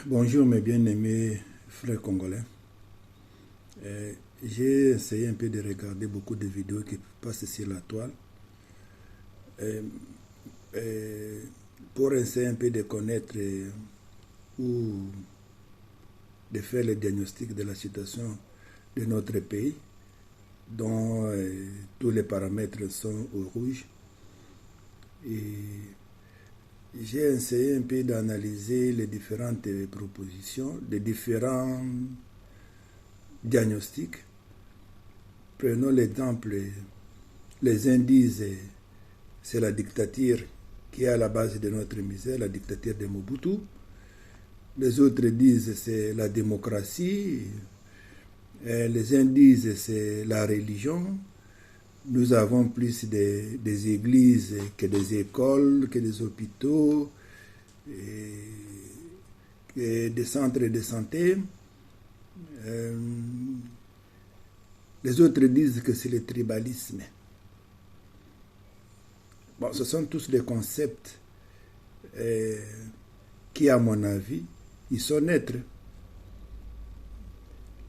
Bonjour mes bien-aimés frères congolais. J'ai essayé un peu de regarder beaucoup de vidéos qui passent sur la toile euh, euh, pour essayer un peu de connaître ou de faire le diagnostic de la situation de notre pays dont tous les paramètres sont au rouge. Et j'ai essayé un peu d'analyser les différentes propositions, les différents diagnostics. Prenons l'exemple, les uns disent c'est la dictature qui est à la base de notre misère, la dictature de Mobutu. Les autres disent c'est la démocratie. Les uns disent c'est la religion. Nous avons plus des églises que des écoles, que des hôpitaux, que des centres de santé. Les autres disent que c'est le tribalisme. Bon, ce sont tous des concepts qui, à mon avis, ils sont neutres.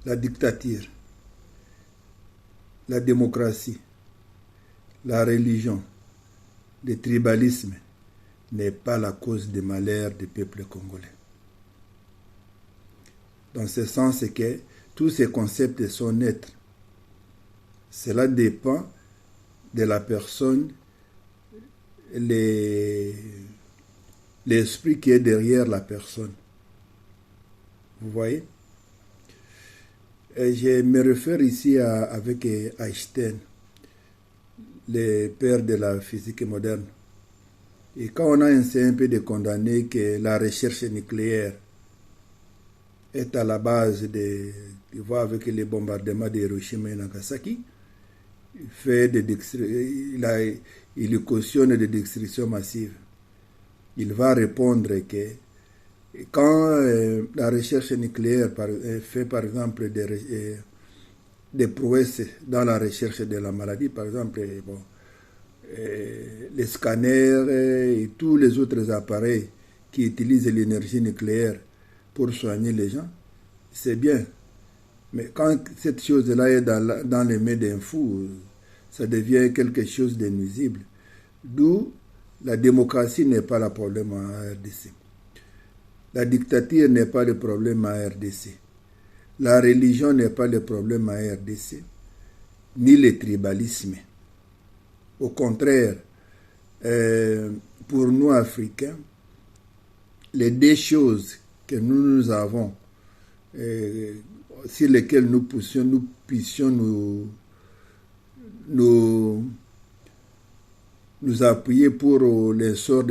La dictature, la démocratie, la religion, le tribalisme n'est pas la cause des malheurs du peuple congolais. Dans ce sens que tous ces concepts sont neutres. Cela dépend de la personne, l'esprit qui est derrière la personne. Vous voyez? Et je me réfère ici avec Einstein, le père de la physique moderne. Et quand on a essayé un peu de condamner que la recherche nucléaire est à la base de, tu vois, avec les bombardements d'Hiroshima et Nagasaki, il cautionne des destructions massives. Il va répondre que quand la recherche nucléaire fait par exemple des prouesses dans la recherche de la maladie, par exemple les scanners et tous les autres appareils qui utilisent l'énergie nucléaire pour soigner les gens, c'est bien. Mais quand cette chose-là est dans les mains d'un fou, ça devient quelque chose de nuisible. D'où la démocratie n'est pas le problème en RDC. La dictature n'est pas le problème en RDC. La religion n'est pas le problème en RDC, ni le tribalisme. Au contraire, pour nous Africains, les deux choses que nous avons, sur lesquelles nous puissions nous appuyer pour l'essor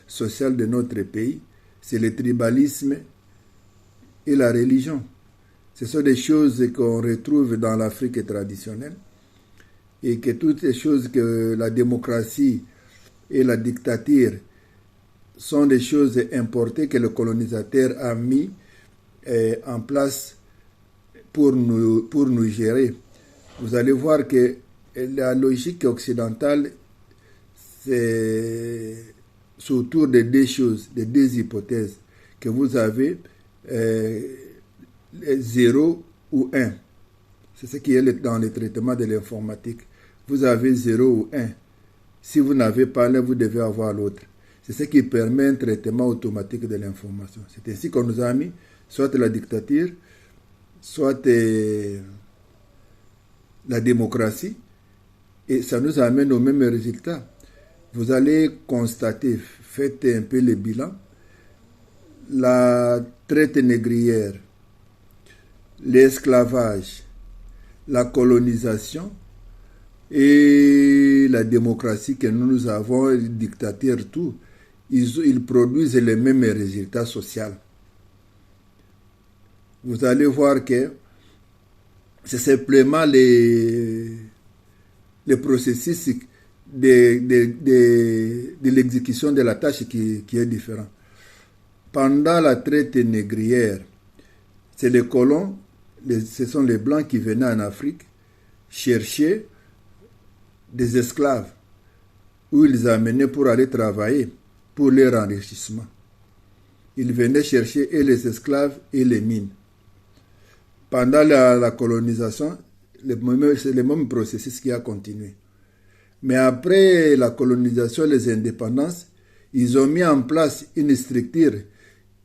social de notre pays, c'est le tribalisme et la religion. Ce sont des choses qu'on retrouve dans l'Afrique traditionnelle et que toutes les choses que la démocratie et la dictature sont des choses importées que le colonisateur a mis en place pour nous gérer. Vous allez voir que la logique occidentale, c'est autour de deux choses, de deux hypothèses, que vous avez 0 ou 1. C'est ce qui est dans le traitement de l'informatique. Vous avez 0 ou 1. Si vous n'avez pas l'un, vous devez avoir l'autre. C'est ce qui permet un traitement automatique de l'information. C'est ainsi qu'on nous a mis soit la dictature, soit la démocratie, et ça nous amène au même résultat. Vous allez constater, faites un peu le bilan, la traite négrière, l'esclavage, la colonisation et la démocratie que nous avons, les dictateurs, tout, ils produisent les mêmes résultats sociaux. Vous allez voir que c'est simplement les processus de l'exécution de la tâche qui est différent. Pendant la traite négrière, c'est les colons, ce sont les blancs qui venaient en Afrique chercher des esclaves où ils amenaient pour aller travailler pour leur enrichissement. Ils venaient chercher et les esclaves et les mines. Pendant la colonisation, c'est le même processus qui a continué. Mais après la colonisation, les indépendances, ils ont mis en place une structure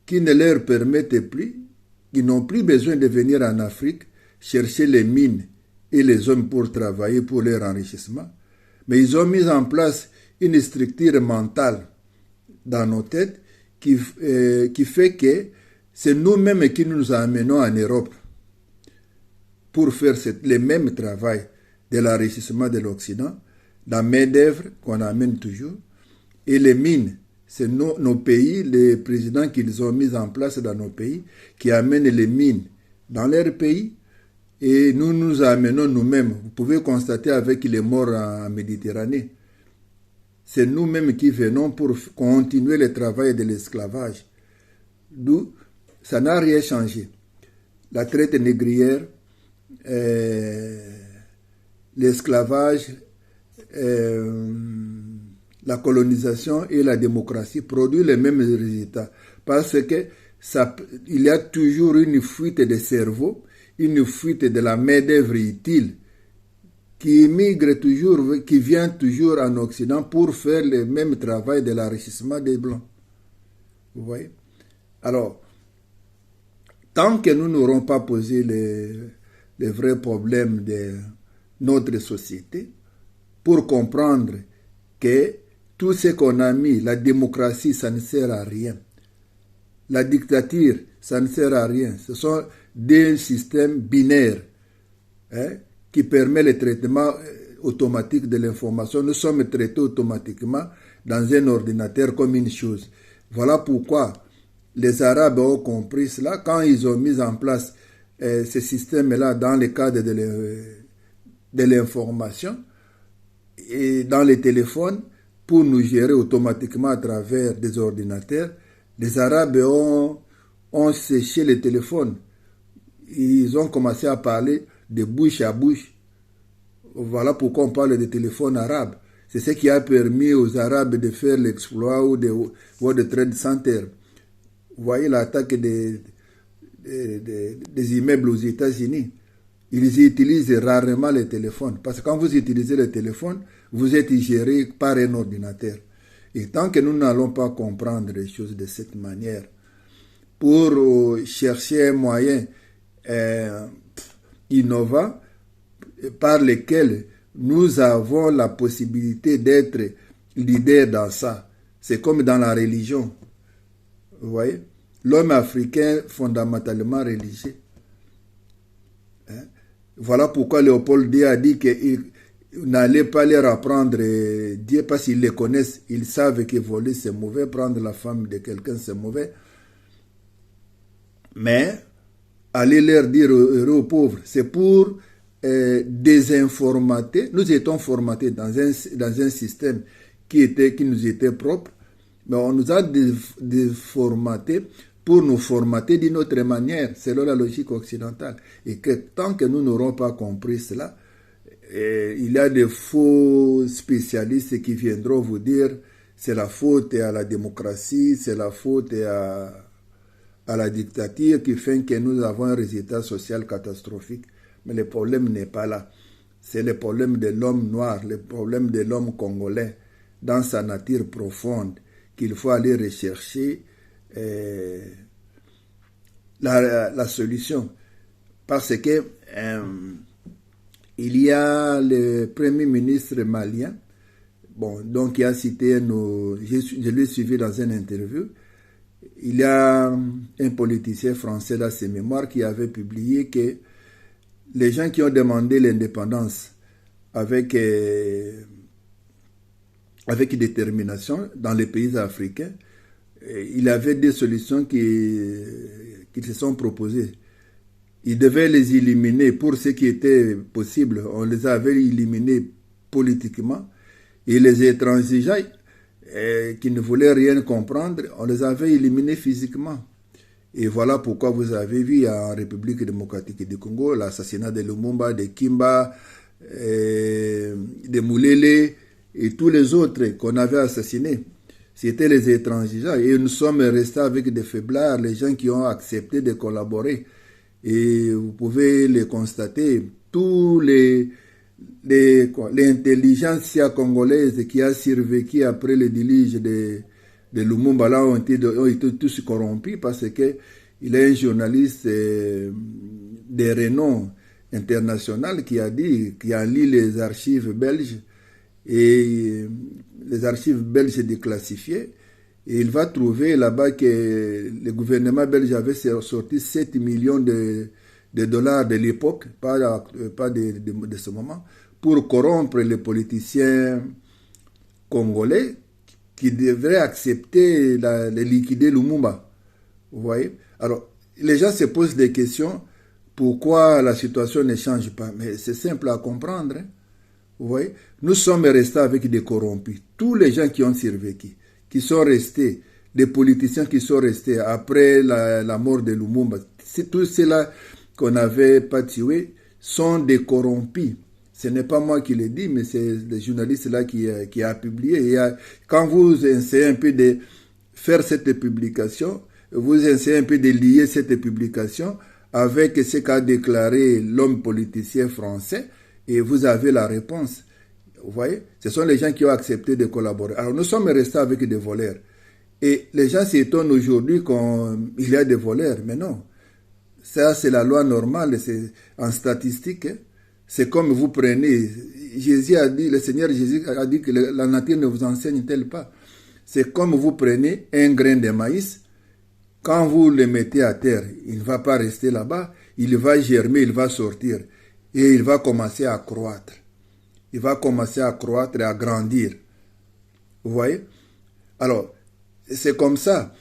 qui ne leur permettait plus, qui n'ont plus besoin de venir en Afrique chercher les mines et les hommes pour travailler pour leur enrichissement. Mais ils ont mis en place une structure mentale dans nos têtes qui fait que c'est nous-mêmes qui nous amenons en Europe pour faire le même travail de l'enrichissement de l'Occident, la main-d'œuvre qu'on amène toujours, et les mines. C'est nos pays, les présidents qu'ils ont mis en place dans nos pays, qui amènent les mines dans leur pays, et nous nous amenons nous-mêmes. Vous pouvez constater avec les morts en Méditerranée. C'est nous-mêmes qui venons pour continuer le travail de l'esclavage. D'où ça n'a rien changé. La traite négrière, l'esclavage, la colonisation et la démocratie produisent les mêmes résultats. Parce que il y a toujours une fuite de cerveau, une fuite de la main-d'œuvre utile qui migre toujours, qui vient toujours en Occident pour faire le même travail de l'enrichissement des Blancs. Vous voyez? Alors, tant que nous n'aurons pas posé les vrais problèmes de notre société, pour comprendre que tout ce qu'on a mis, la démocratie, ça ne sert à rien. La dictature, ça ne sert à rien. Ce sont des systèmes binaires qui permettent le traitement automatique de l'information. Nous sommes traités automatiquement dans un ordinateur comme une chose. Voilà pourquoi les Arabes ont compris cela quand ils ont mis en place ce système-là dans le cadre de l'information et dans les téléphones pour nous gérer automatiquement à travers des ordinateurs. Les Arabes ont séché les téléphones. Ils ont commencé à parler de bouche à bouche. Voilà pourquoi on parle de téléphone arabe. C'est ce qui a permis aux Arabes de faire l'exploit ou de World Trade Center. Vous voyez l'attaque des immeubles aux États-Unis. Ils utilisent rarement les téléphones. Parce que quand vous utilisez le téléphone, vous êtes géré par un ordinateur. Et tant que nous n'allons pas comprendre les choses de cette manière, pour chercher un moyen innovant par lequel nous avons la possibilité d'être leader dans ça. C'est comme dans la religion. Vous voyez? L'homme africain fondamentalement religieux. Voilà pourquoi Léopold II a dit qu'il n'allait pas leur apprendre Dieu parce qu'ils les connaissent. Ils savent que voler c'est mauvais, prendre la femme de quelqu'un c'est mauvais. Mais aller leur dire aux pauvres, c'est pour désinformater. Nous étions formatés dans un système qui nous était propre, mais on nous a déformatés pour nous formater d'une autre manière, selon la logique occidentale. Et que tant que nous n'aurons pas compris cela, il y a des faux spécialistes qui viendront vous dire c'est la faute à la démocratie, c'est la faute à la dictature qui fait que nous avons un résultat social catastrophique. Mais le problème n'est pas là. C'est le problème de l'homme noir, le problème de l'homme congolais, dans sa nature profonde, qu'il faut aller rechercher la solution. Parce que il y a le premier ministre malien, donc il a cité je l'ai suivi dans une interview. Il y a un politicien français dans ses mémoires qui avait publié que les gens qui ont demandé l'indépendance avec détermination dans les pays africains, il avait des solutions qui se sont proposées. Ils devaient les éliminer pour ce qui était possible. On les avait éliminés politiquement. Et les étrangers qui ne voulaient rien comprendre, on les avait éliminés physiquement. Et voilà pourquoi vous avez vu en République démocratique du Congo l'assassinat de Lumumba, de Kimba, de Moulele et tous les autres qu'on avait assassinés. C'était les étrangers. Et nous sommes restés avec des faiblards, les gens qui ont accepté de collaborer. Et vous pouvez les constater, tous l'intelligentsia congolaise qui a survécu après le déluge de Lumumba là ont été tous corrompus parce que il est un journaliste de renom international qui a dit, qui a lu les archives belges et les archives belges déclassifiées. Et il va trouver là-bas que le gouvernement belge avait sorti 7 millions de dollars de l'époque, pas de ce moment, pour corrompre les politiciens congolais qui devraient accepter de liquider Lumumba. Vous voyez? Alors, les gens se posent des questions, pourquoi la situation ne change pas? Mais c'est simple à comprendre. Hein? Vous voyez? Nous sommes restés avec des corrompus. Tous les gens qui ont survécu, qui sont restés, des politiciens qui sont restés après la mort de Lumumba, tous ceux-là qu'on n'avait pas tués sont des corrompus. Ce n'est pas moi qui le dis, mais c'est le journaliste là qui a publié. Quand vous essayez un peu de faire cette publication, vous essayez un peu de lier cette publication avec ce qu'a déclaré l'homme politicien français, et vous avez la réponse. Vous voyez, ce sont les gens qui ont accepté de collaborer. Alors nous sommes restés avec des voleurs. Et les gens s'étonnent aujourd'hui qu'il y a des voleurs. Mais non, ça c'est la loi normale, c'est en statistique. Hein. C'est comme vous prenez, Jésus a dit, le Seigneur Jésus a dit que la nature ne vous enseigne-t-elle pas. C'est comme vous prenez un grain de maïs, quand vous le mettez à terre, il ne va pas rester là-bas, il va germer, il va sortir. Et il va commencer à croître. Il va commencer à croître et à grandir. Vous voyez? Alors, c'est comme ça.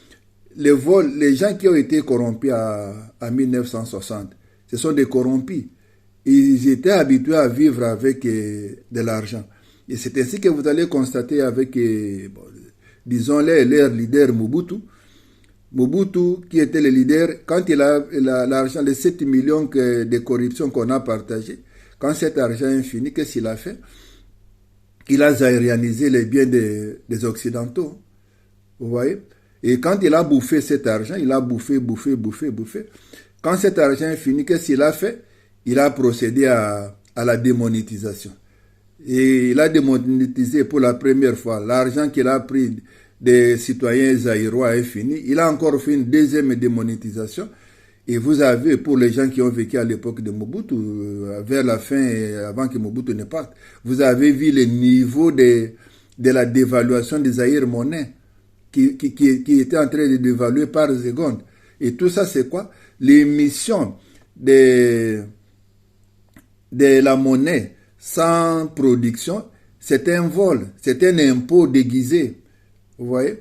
Les gens qui ont été corrompus en 1960, ce sont des corrompus. Ils étaient habitués à vivre avec de l'argent. Et c'est ainsi que vous allez constater avec, disons-le, leur leader Mobutu. Mobutu, qui était le leader, quand il a l'argent, les 7 millions de corruption qu'on a partagé, quand cet argent est fini, qu'est-ce qu'il a fait? Il a zaïrianisé les biens des Occidentaux. Vous voyez? Et quand il a bouffé cet argent, il a bouffé. Quand cet argent est fini, qu'est-ce qu'il a fait? Il a procédé à la démonétisation. Et il a démonétisé pour la première fois. L'argent qu'il a pris des citoyens zaïrois est fini. Il a encore fait une deuxième démonétisation. Et vous avez, pour les gens qui ont vécu à l'époque de Mobutu, vers la fin, avant que Mobutu ne parte, vous avez vu le niveau de la dévaluation des zaïres-monnaies qui était en train de dévaluer par seconde. Et tout ça, c'est quoi? L'émission de la monnaie sans production, c'est un vol, c'est un impôt déguisé. Vous voyez?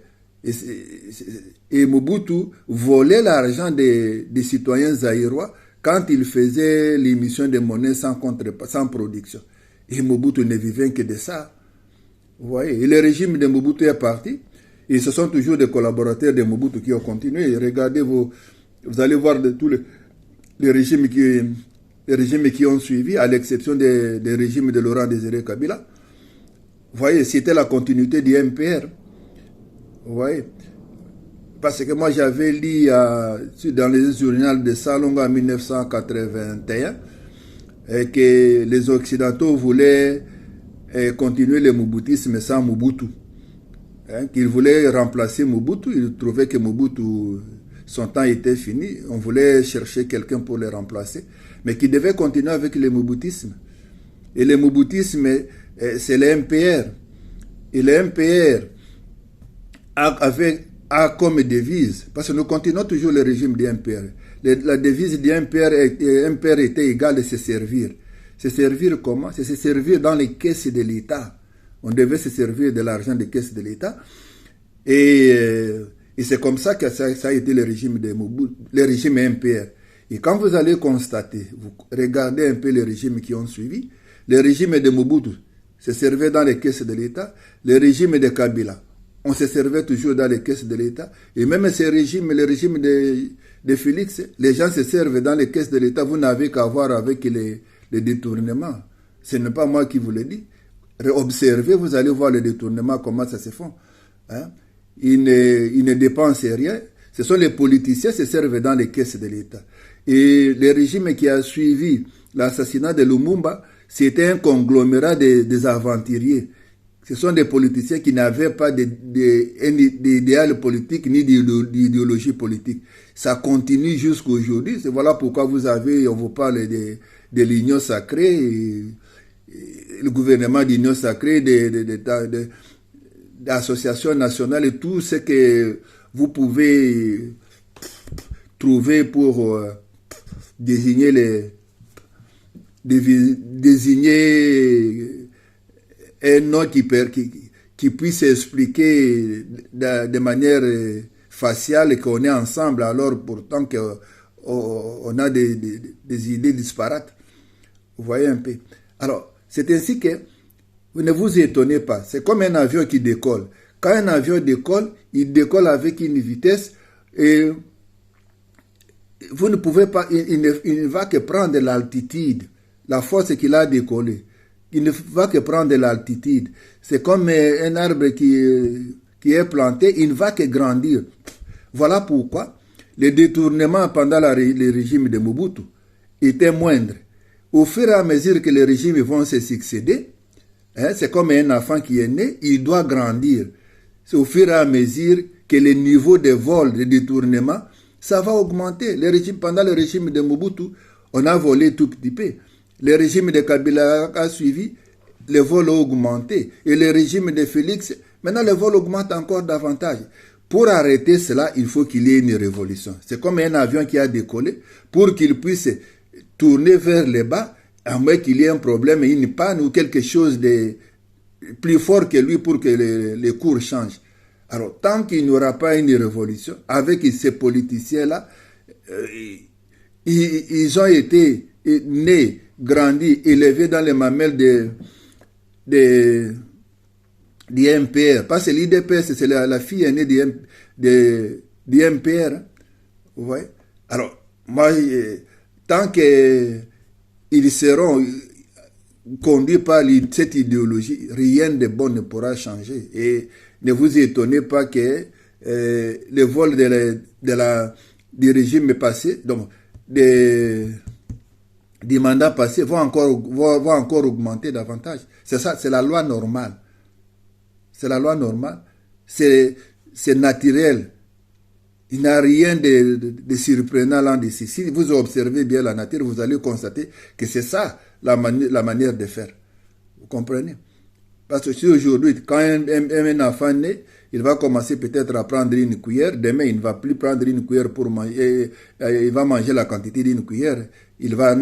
Et Mobutu volait l'argent des citoyens zaïrois quand il faisait l'émission de monnaie sans production. Et Mobutu ne vivait que de ça. Vous voyez? Et le régime de Mobutu est parti. Et ce sont toujours des collaborateurs de Mobutu qui ont continué. Et regardez, vous allez voir de tous les régimes qui ont suivi, à l'exception des régimes de Laurent Désiré Kabila. Vous voyez, c'était la continuité du MPR. Vous voyez? Parce que moi, j'avais lu dans les journaux de Salonga en 1981 que les Occidentaux voulaient continuer le Mobutisme sans Mobutu. Qu'ils voulaient remplacer Mobutu. Ils trouvaient que Mobutu, son temps était fini. On voulait chercher quelqu'un pour le remplacer. Mais qui devait continuer avec le Mobutisme. Et le Mobutisme, c'est le MPR. Et le MPR a comme devise, parce que nous continuons toujours le régime du MPR. La devise du MPR était égale à se servir. Se servir comment? C'est se servir dans les caisses de l'État. On devait se servir de l'argent des caisses de l'État. Et c'est comme ça que ça a été le régime MPR. Et quand vous allez constater, vous regardez un peu les régimes qui ont suivi, le régime de Mobutu se servait dans les caisses de l'État, le régime de Kabila, on se servait toujours dans les caisses de l'État, et même le régime de Félix, les gens se servent dans les caisses de l'État, vous n'avez qu'à voir avec les détournements. Ce n'est pas moi qui vous le dis. Observez, vous allez voir les détournements, comment ça se fait. Hein? ils ne dépensent rien. Ce sont les politiciens qui se servent dans les caisses de l'État. Et le régime qui a suivi l'assassinat de Lumumba, c'était un conglomérat des aventuriers. Ce sont des politiciens qui n'avaient pas d'idéal politique ni d'idéologie politique. Ça continue jusqu'à aujourd'hui. C'est voilà pourquoi on vous parle de l'Union sacrée, et le gouvernement d'Union sacrée, d'associations nationales et tout ce que vous pouvez trouver pour désigner un nom qui puisse expliquer de manière faciale qu'on est ensemble, alors pourtant qu'on a des idées disparates. Vous voyez un peu. Alors, c'est ainsi que vous ne vous étonnez pas. C'est comme un avion qui décolle. Quand un avion décolle, il décolle avec une vitesse et vous ne pouvez pas, il ne va que prendre l'altitude, la force qu'il a décollé. Il ne va que prendre l'altitude. C'est comme un arbre qui est planté, il ne va que grandir. Voilà pourquoi les détournements pendant le régime de Mobutu étaient moindres. Au fur et à mesure que les régimes vont se succéder, c'est comme un enfant qui est né, il doit grandir. C'est au fur et à mesure que le niveau de vol, de détournement, ça va augmenter. Pendant le régime de Mobutu, on a volé tout petit peu. Le régime de Kabila a suivi, les vols ont augmenté. Et le régime de Félix, maintenant les vols augmentent encore davantage. Pour arrêter cela, il faut qu'il y ait une révolution. C'est comme un avion qui a décollé. Pour qu'il puisse tourner vers le bas, à moins qu'il y ait un problème, une panne ou quelque chose de plus fort que lui pour que les cours changent. Alors, tant qu'il n'y aura pas une révolution, avec ces politiciens-là, ils ont été nés, grandis, élevés dans les mamelles du MPR. Parce que l'IDPS, c'est la fille aînée du MPR. Vous voyez? Alors, moi, tant qu'ils seront conduits par cette idéologie, rien de bon ne pourra changer. Et ne vous étonnez pas que le vol du régime passé, donc du mandat passé, vont encore augmenter davantage. C'est ça, c'est la loi normale. C'est la loi normale. C'est naturel. Il n'y a rien de surprenant là-dessus. Si vous observez bien la nature, vous allez constater que c'est ça la manière de faire. Vous comprenez? Parce que si aujourd'hui, quand un enfant naît, il va commencer peut-être à prendre une cuillère. Demain, il ne va plus prendre une cuillère pour manger. Il va manger la quantité d'une cuillère. Il va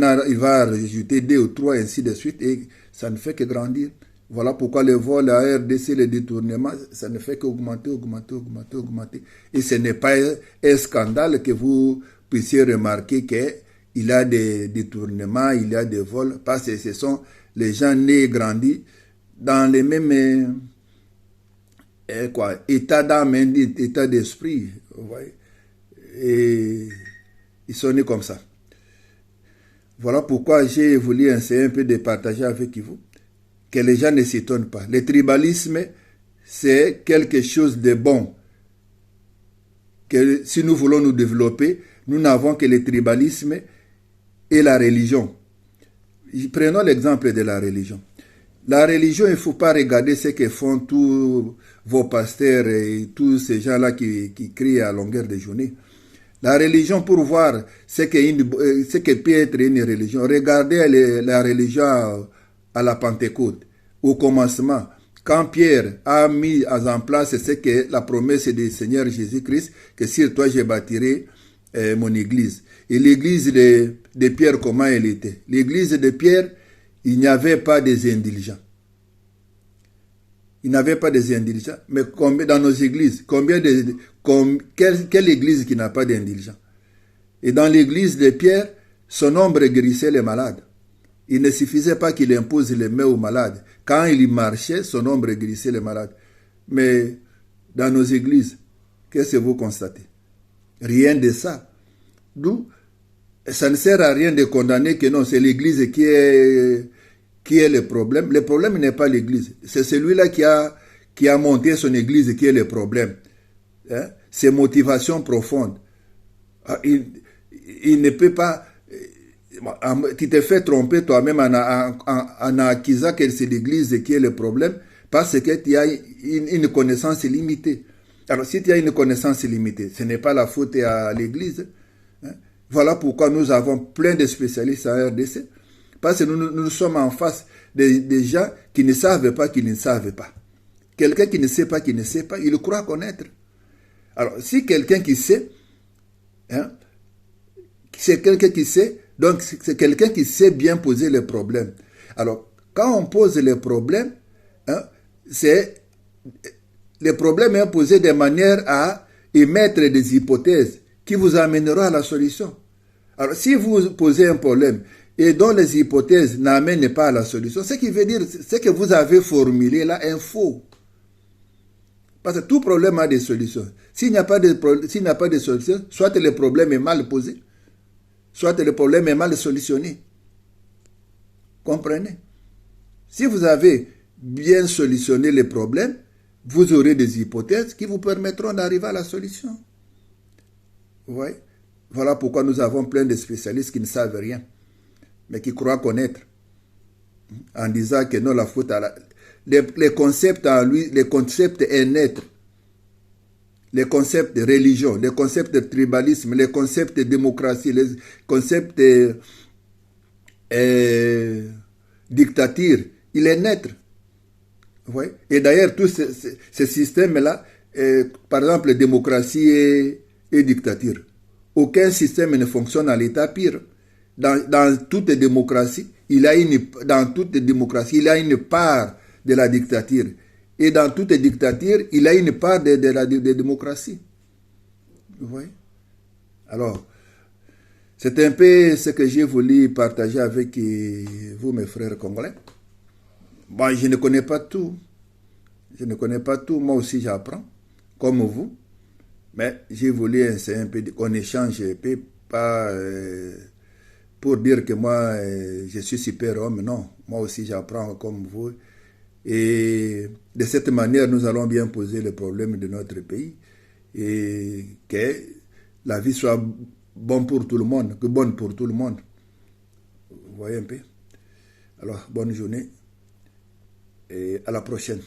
rajouter 2 ou 3, ainsi de suite. Et ça ne fait que grandir. Voilà pourquoi les vols, la RDC, les détournements, ça ne fait qu'augmenter, augmenter, augmenter, augmenter. Et ce n'est pas un scandale que vous puissiez remarquer qu'il y a des détournements, il y a des vols, parce que ce sont les gens nés et grandis dans les mêmes état d'âme, état d'esprit. Vous voyez? Et ils sont nés comme ça. Voilà pourquoi j'ai voulu essayer un peu de partager avec vous, que les gens ne s'étonnent pas. Le tribalisme, c'est quelque chose de bon. Que si nous voulons nous développer, nous n'avons que le tribalisme et la religion. Prenons l'exemple de la religion. La religion, il ne faut pas regarder ce que font tous vos pasteurs et tous ces gens-là qui crient à longueur de journée. La religion, pour voir ce que peut être une religion, regardez la religion à la Pentecôte, au commencement, quand Pierre a mis en place ce que la promesse du Seigneur Jésus-Christ, que sur toi je bâtirai mon église. Et l'église de Pierre, comment elle était? L'église de Pierre, il n'y avait pas des indulgents. Il n'y avait pas des indulgents. Mais dans nos églises, quelle église qui n'a pas d'indulgents? Et dans l'église de Pierre, son ombre guérissait les malades. Il ne suffisait pas qu'il impose les mains aux malades. Quand il marchait, son ombre guérissait les malades. Mais dans nos églises, qu'est-ce que vous constatez? Rien de ça. D'où ça ne sert à rien de condamner que non, c'est l'église qui est le problème. Le problème n'est pas l'église. C'est celui-là qui a monté son église qui est le problème. hein, ses motivations profondes. Il ne peut pas... Tu te fais tromper toi-même en accusant que c'est l'Église qui est le problème parce que tu as une connaissance limitée. Alors, si tu as une connaissance limitée, ce n'est pas la faute à l'Église. Hein. Voilà pourquoi nous avons plein de spécialistes en RDC. Parce que nous sommes en face des gens qui ne savent pas, qui ne savent pas. Quelqu'un qui ne sait pas, qui ne sait pas, il croit connaître. Alors, si quelqu'un qui sait, hein, c'est quelqu'un qui sait, donc c'est quelqu'un qui sait bien poser les problèmes. Alors, quand on pose les problèmes, hein, c'est les problèmes sont posés de manière à émettre des hypothèses qui vous amèneront à la solution. Alors, si vous posez un problème et dont les hypothèses n'amènent pas à la solution, ce qui veut dire, c'est que vous avez formulé là un faux. Parce que tout problème a des solutions. S'il n'y a pas de solution, soit le problème est mal posé, soit le problème est mal solutionné. Comprenez? Si vous avez bien solutionné les problèmes, vous aurez des hypothèses qui vous permettront d'arriver à la solution. Vous voyez? Voilà pourquoi nous avons plein de spécialistes qui ne savent rien, mais qui croient connaître. En disant que non, la faute à la... Les concepts en lui, les concepts naître, les concepts de religion, les concepts de tribalisme, les concepts de démocratie, les concepts de dictature, il est naître. Ouais. Et d'ailleurs, tous ces systèmes-là, par exemple, démocratie et dictature, aucun système ne fonctionne à l'état pire. Dans toute démocratie, il y a une part de la dictature. Et dans toute dictature, il y a une part de la démocratie. Vous voyez? Alors, c'est un peu ce que j'ai voulu partager avec vous, mes frères congolais. Bon, je ne connais pas tout. Je ne connais pas tout. Moi aussi, j'apprends, comme vous. Mais j'ai voulu un peu qu'on échange un peu, pas pour dire que moi, je suis super homme. Non, moi aussi, j'apprends comme vous. Et de cette manière, nous allons bien poser le problème de notre pays et que la vie soit bonne pour tout le monde, bonne pour tout le monde. Vous voyez un peu? Alors, bonne journée et à la prochaine.